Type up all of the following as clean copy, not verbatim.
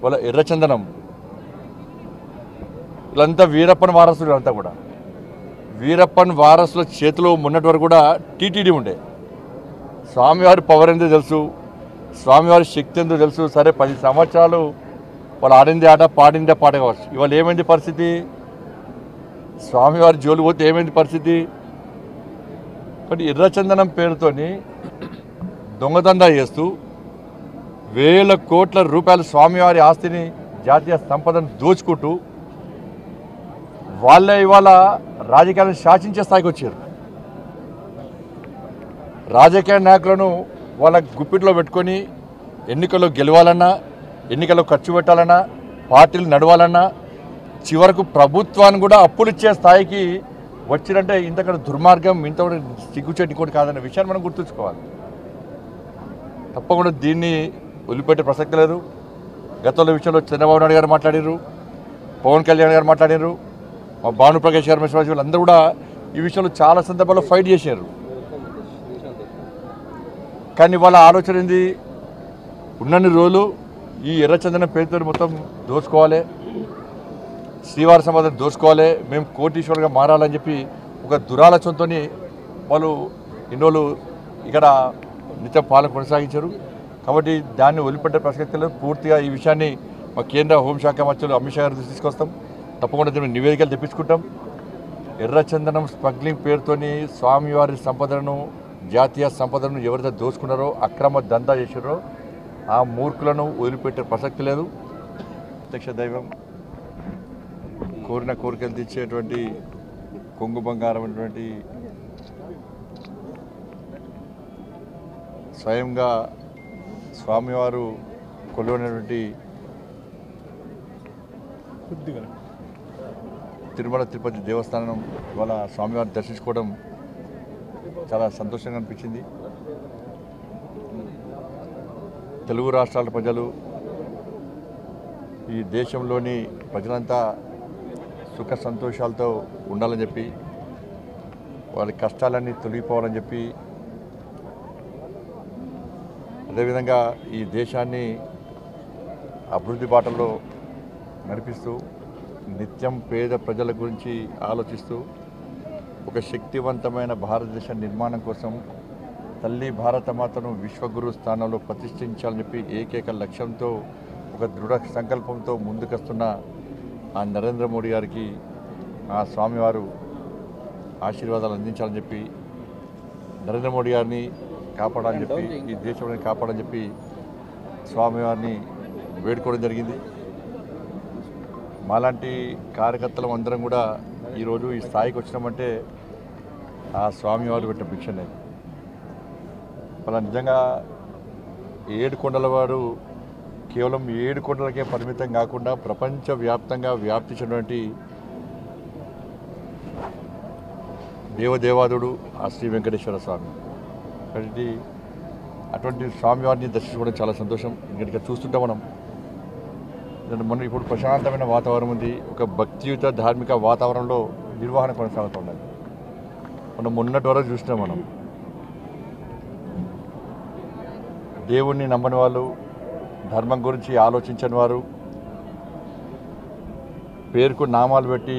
వాళ్ళ ఎర్రచందనం వీళ్ళంతా వీరప్పన్ వారసులు. అంతా కూడా వీరప్పన్ వారసుల చేతిలో మొన్నటి వరకు కూడా టీటీడీ ఉండే. స్వామివారి పవర్ ఎంతో తెలుసు, స్వామివారి శక్తి ఎంతో తెలుసు. సరే 10 సంవత్సరాలు వాళ్ళు ఆడింది ఆట, పాడిందే పాట కావచ్చు. ఇవాళ ఏమైంది పరిస్థితి? స్వామివారి జోలు పోతే ఏమైంది పరిస్థితి? కాబట్టి ఎర్రచందనం పేరుతోని దొంగదందా చేస్తూ వేల కోట్ల రూపాయల స్వామివారి ఆస్తిని, జాతీయ సంపదను దోచుకుంటూ వాళ్ళే ఇవాళ రాజకీయాలను శాసించే స్థాయికి వచ్చారు. రాజకీయ నాయకులను వాళ్ళ గుప్పిట్లో పెట్టుకొని ఎన్నికల్లో గెలవాలన్నా, ఎన్నికల్లో ఖర్చు పెట్టాలన్నా, పార్టీలు నడవాలన్నా, చివరకు ప్రభుత్వాన్ని కూడా అప్పులు ఇచ్చే స్థాయికి వచ్చినంటే ఇంతకన్నా దుర్మార్గం, ఇంత సిగ్గుచేటి కూడా కాదన్న విషయాన్ని మనం గుర్తుంచుకోవాలి. తప్పకుండా దీన్ని వదిలిపెట్టే ప్రసక్తి లేదు. గతంలో విషయంలో చంద్రబాబు నాయుడు గారు మాట్లాడారు, పవన్ కళ్యాణ్ గారు మాట్లాడారు, మా భానుప్రకాష్ గారు, వీళ్ళందరూ కూడా ఈ విషయంలో చాలా సందర్భాల్లో ఫైట్ చేశారు. కానీ వాళ్ళ ఆలోచన ఏంది? ఉన్నన్ని రోజులు ఈ ఎర్రచందనం పేరుతో మొత్తం దోచుకోవాలి, శ్రీవారి సంపదను దోచుకోవాలి, మేము కోటీశ్వరులుగా మారాలని చెప్పి ఒక దురాలోచనతో వాళ్ళు ఇన్ని రోజులు ఇక్కడ నిత్యం పాలన కొనసాగించారు. కాబట్టి దాన్ని వదిలిపెట్టే ప్రసక్తి లేదు. పూర్తిగా ఈ విషయాన్ని మా కేంద్ర హోంశాఖ మంత్రులు అమిత్ షా గారు తీసుకొస్తాం. తప్పకుండా దీన్ని నివేదికలు తెప్పించుకుంటాం. ఎర్రచందనం స్మగ్లింగ్ పేరుతోని స్వామివారి సంపదను, జాతీయ సంపదను ఎవరైతే దోచుకున్నారో, అక్రమ దందా చేశారో ఆ మూర్ఖులను వదిలిపెట్టే ప్రసక్తి లేదు. ప్రత్యక్ష దైవం, కోరిన కోరికలు తెచ్చేటువంటి కొంగు బంగారం అనేటువంటి స్వయంగా స్వామివారు కొలువైనటువంటి తిరుమల తిరుపతి దేవస్థానం ఇవాళ స్వామివారిని దర్శించుకోవడం చాలా సంతోషంగా అనిపించింది. తెలుగు రాష్ట్రాల ప్రజలు, ఈ దేశంలోని ప్రజలంతా సుఖ సంతోషాలతో ఉండాలని చెప్పి, వాళ్ళ కష్టాలన్నీ తొలగిపోవాలని చెప్పి, అదేవిధంగా ఈ దేశాన్ని అభివృద్ధి బాటలో నడిపిస్తూ నిత్యం పేద ప్రజల గురించి ఆలోచిస్తూ ఒక శక్తివంతమైన భారతదేశ నిర్మాణం కోసం తల్లి భారతమాతను విశ్వగురు స్థానంలో ప్రతిష్ఠించాలని చెప్పి ఏకైక లక్ష్యంతో, ఒక దృఢ సంకల్పంతో ముందుకొస్తున్న ఆ నరేంద్ర మోడీ గారికి ఆ స్వామివారు ఆశీర్వాదాలు అందించాలని చెప్పి, నరేంద్ర మోడీ గారిని కాపాడాలని చెప్పి, ఈ దేశంలో కాపాడని చెప్పి స్వామివారిని వేడుకోవడం జరిగింది. మాలాంటి కార్యకర్తలం అందరం కూడా ఈరోజు ఈ స్థాయికి వచ్చినామంటే ఆ స్వామివారు పెట్టిన భిక్షనే. అలా నిజంగా 7 కొండల వారు కేవలం 7 కొండలకే పరిమితం కాకుండా ప్రపంచవ్యాప్తంగా వ్యాప్తి చెందినటువంటి దేవదేవాదుడు ఆ శ్రీ వెంకటేశ్వర స్వామి. కాబట్టి అటువంటి స్వామివారిని దర్శించుకోవడం చాలా సంతోషం. ఇక్కడ చూస్తుంటే మనం ఇప్పుడు ప్రశాంతమైన వాతావరణం ఉంది. ఒక భక్తియుత ధార్మిక వాతావరణంలో నిర్వహణ కొనసాగుతున్నది. మనం మొన్నటి వరకు చూసినాం. మనం దేవుణ్ణి నమ్మని వాళ్ళు, ధర్మం గురించి ఆలోచించని వారు, పేరుకు నామాలు పెట్టి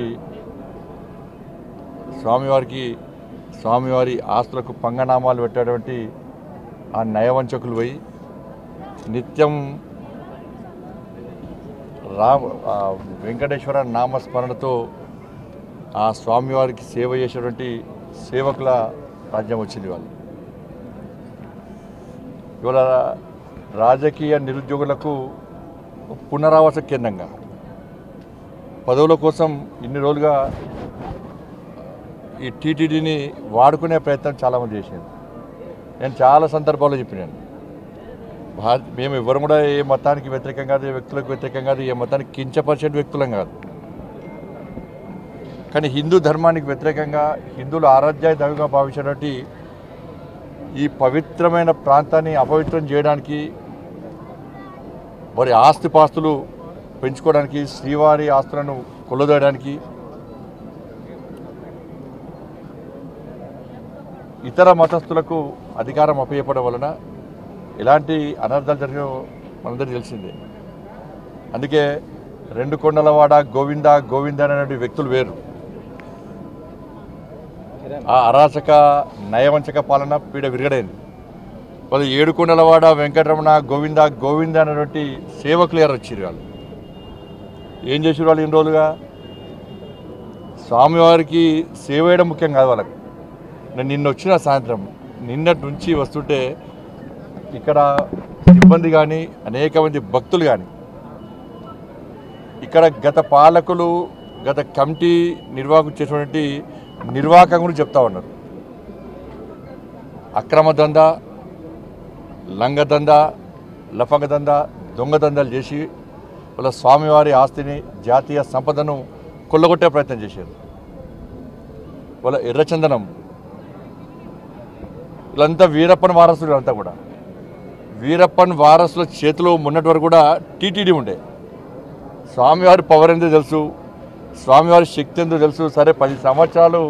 స్వామివారి ఆస్తులకు పంగనామాలు పెట్టేటువంటి ఆ నయవంచకులు పోయి నిత్యం వెంకటేశ్వర నామస్మరణతో ఆ స్వామివారికి సేవ చేసేటువంటి సేవకుల రాజ్యం వచ్చింది. వాళ్ళు ఇవాళ రాజకీయ నిరుద్యోగులకు పునరావాస కేంద్రంగా, పదవుల కోసం ఇన్ని రోజులుగా ఈ టీటీడీని వాడుకునే ప్రయత్నం చాలామంది చేశారు. నేను చాలా సందర్భాల్లో చెప్పినాను, మేము ఎవరు కూడా ఏ మతానికి వ్యతిరేకం కాదు, ఏ వ్యక్తులకు వ్యతిరేకం కాదు, ఏ మతానికి కించపరిచే వ్యక్తులం కాదు. కానీ హిందూ ధర్మానికి వ్యతిరేకంగా, హిందువులు ఆరాధ్య దైవంగా భావించినటువంటి ఈ పవిత్రమైన ప్రాంతాన్ని అపవిత్రం చేయడానికి, వారి ఆస్తిపాస్తులు పెంచుకోవడానికి, శ్రీవారి ఆస్తులను కొల్లదోయడానికి, ఇతర మతస్థులకు అధికారం అప్పచెప్పడం వలన ఎలాంటి అనర్థాలు జరిగినో మనందరికీ తెలిసిందే. అందుకే రెండు కొండలవాడ గోవింద గోవింద అనే వ్యక్తులు వేరు. ఆ అరాచక నయవంచక పాలన పీడ విరగడైంది. వాళ్ళు ఏడుకొండలవాడ వెంకటరమణ గోవింద గోవింద అనేటువంటి సేవకులు ఎవరు వచ్చారు? వాళ్ళు ఏం చేసారు? వాళ్ళు ఇన్ని రోజులుగా స్వామివారికి సేవ చేయడం ముఖ్యం కాదు వాళ్ళకి. నేను నిన్న వచ్చిన సాయంత్రం నిన్నటి నుంచి వస్తుంటే ఇక్కడ సిబ్బంది కానీ అనేక మంది భక్తులు కానీ ఇక్కడ గత పాలకులు గత కమిటీ నిర్వాహకులు చేసినటువంటి నిర్వాహకం గురించి చెప్తా ఉన్నారు. అక్రమ దందా, లంగ దందా, లఫంగ దందా, దొంగ దందాలు చేసి వాళ్ళ స్వామివారి ఆస్తిని జాతీయ సంపదను కొల్లగొట్టే ప్రయత్నం చేశారు. వాళ్ళ ఎర్రచందనం వీళ్ళంతా వీరప్పన్ వారసులు. అంతా కూడా వీరప్పన్ వారసుల చేతిలో మొన్నటి వరకు కూడా టీటీడీ ఉండే. స్వామివారి పవర్ ఎంతో తెలుసు, స్వామివారి శక్తి ఎంతో తెలుసు. సరే 10 సంవత్సరాలు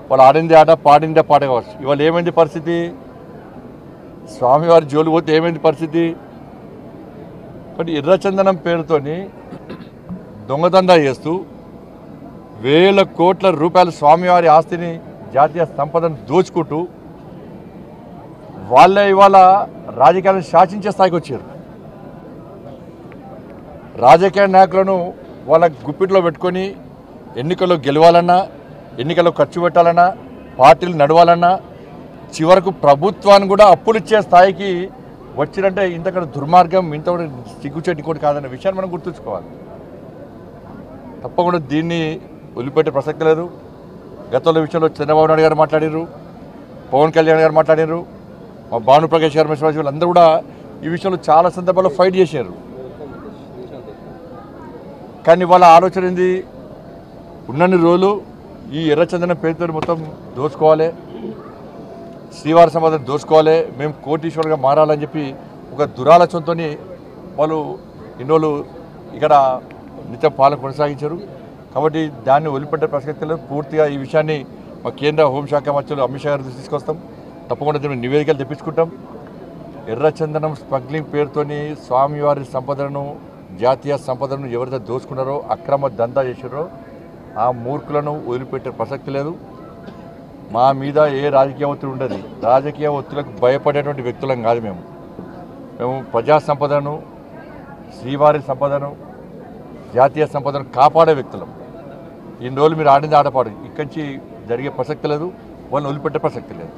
వాళ్ళు ఆడింది ఆట పాడిందే పాట కావచ్చు. ఇవాళ ఏమైంది పరిస్థితి? స్వామివారి జోలు పోతే ఏమైంది పరిస్థితి? కాబట్టి ఎర్రచందనం పేరుతోని దొంగదందా చేస్తూ వేల కోట్ల రూపాయల స్వామివారి ఆస్తిని జాతీయ సంపదను దోచుకుంటూ వాళ్ళే ఇవాళ రాజకీయాలను శాసించే స్థాయికి వచ్చారు. రాజకీయ నాయకులను వాళ్ళ గుప్పిట్లో పెట్టుకొని ఎన్నికల్లో గెలవాలన్నా, ఎన్నికల్లో ఖర్చు పెట్టాలన్నా, పార్టీలు నడవాలన్నా, చివరకు ప్రభుత్వాన్ని కూడా అప్పులు ఇచ్చే స్థాయికి వచ్చినంటే ఇంతకన్నా దుర్మార్గం, ఇంత కూడా సిగ్గుచేటి కూడా కాదన్న విషయాన్ని మనం గుర్తుంచుకోవాలి. తప్పకుండా దీన్ని వదిలిపెట్టే ప్రసక్తి లేదు. గతంలో విషయంలో చంద్రబాబు నాయుడు గారు మాట్లాడారు, పవన్ కళ్యాణ్ గారు మాట్లాడారు, మా భానుప్రకాష్ గారు, వీళ్ళందరూ కూడా ఈ విషయంలో చాలా సందర్భాల్లో ఫైట్ చేశారు. కానీ వాళ్ళ ఆలోచన ఏంది? ఉన్నన్ని రోజులు ఈ ఎర్రచందనం పేరుతో మొత్తం దోచుకోవాలి, శ్రీవారి సంపదను దోచుకోవాలి, మేము కోటీశ్వరులుగా మారాలని చెప్పి ఒక దురాలోచనతో వాళ్ళు ఇన్ని రోజులు ఇక్కడ నిత్యం పాలన కొనసాగించారు. కాబట్టి దాన్ని వదిలిపెట్టే ప్రసక్తి లేదు. పూర్తిగా ఈ విషయాన్ని మా కేంద్ర హోంశాఖ మంత్రులు అమిత్ షా గారు తీసుకొస్తాం. తప్పకుండా దీన్ని నివేదికలు తెప్పించుకుంటాం. ఎర్రచందనం స్మగ్లింగ్ పేరుతోని స్వామివారి సంపదను, జాతీయ సంపదను ఎవరైతే దోచుకున్నారో, అక్రమ దందా చేశారో ఆ మూర్ఖులను వదిలిపెట్టే ప్రసక్తి లేదు. మా మీద ఏ రాజకీయ ఒత్తిడి ఉండదు. రాజకీయ ఒత్తిడికి భయపడేటువంటి వ్యక్తులం కాదు. మేము ప్రజా సంపదను, శ్రీవారి సంపదను, జాతీయ సంపదను కాపాడే వ్యక్తులం. ఇన్ని రోజులు మీరు ఆడింది ఆటపాడు. ఇక్కడి నుంచి జరిగే ప్రసక్తి లేదు, వాళ్ళని వదిలిపెట్టే ప్రసక్తి లేదు.